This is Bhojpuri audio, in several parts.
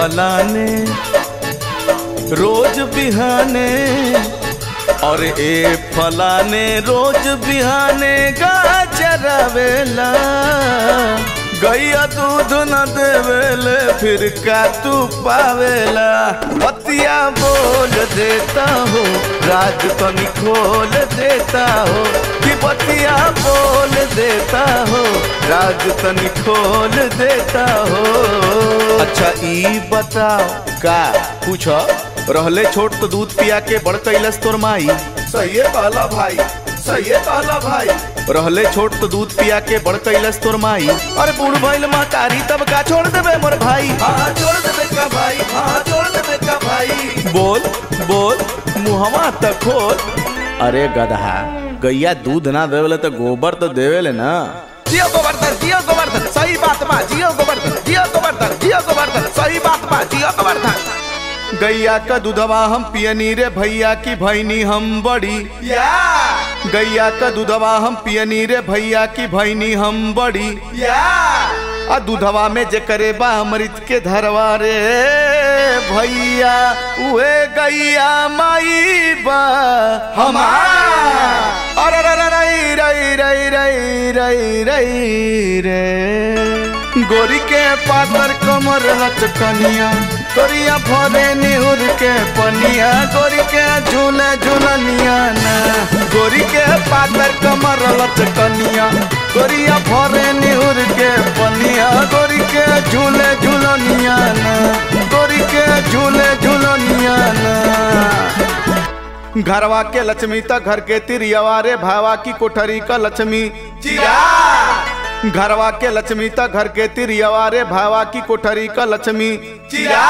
फलाने रोज बिहाने और ए फलाने रोज बिहाने गाजरावेला। गैया दूध न देवेले फिर का तू पावेला। बतिया बोल देता हो राज तनी खोल देता हो कि बतिया बोल देता हो राज तनी खोल देता हो। अच्छा ई बताओ का पूछो रहले छोट तो दूध पिया के बड़ कैलस तोर माई। सही कहला भाई, सही कहला भाई। रहले छोट तो दूध पिया के बड़ कैलस तोर माई। अरे बूढ़ भइल महतारी तब का छोड़ देबे मोर भाई। हाँ छोड़ देबे का भाई, हाँ छोड़ देबे का भाई। बोल बोल मुहवा तक खोल। अरे गधा गैया दूध ना देवेले तो गोबर तो देवेले ना। जियो गोवर्धन, जियो गोवर्धन, सही बात बा। जियो गोवर्धन, जियो गोवर्धन, जियो गोवर्धन, सही बात बा। जियो गोवर्धन। गैया का दूधवा हम पियनी रे भैया की भैनी हम बड़ी। या गैया का दूधवा हम पियनी रे भैया की भैनी हम बड़ी। या आ दूधवा में जे करे बा अमृत के धरवा रे भैया उहे गैया माई बा हमार। अरे रई रई रई रई रई रई रे गोरी के पातर कमर लचकनिया गोरिया भरे निहुर के पनिया। गोरी के झूले झूलनिया ना गोरी के पातर कमर लचकनिया गोरिया भरे निहुर के पनिया। गोरी के झूले झूलनिया ना गोरी के झूले झूलनिया ना। घरवा के लक्ष्मी त घर के तिरियवा रे भावा की कोठरी का लक्ष्मी चिरा। घरवा के लक्ष्मी त घर के तिरियवा रे भावा की कोठरी का लक्ष्मी चिरा।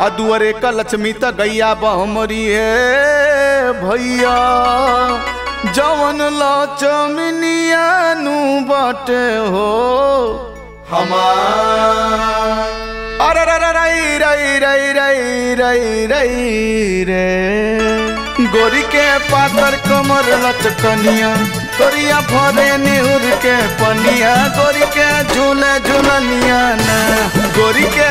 अदुअरे का लक्ष्मी त गैया बहमरी है भैया जवन लक्ष्मीनिया नु बाटे हो हमार। अरे रई रई रई रई रई रई रे गोरी के पातर कमर लचकनिया गोरिया भरे निहुर के पनिया। गोरी के झूले झूलनिया ना गोरी के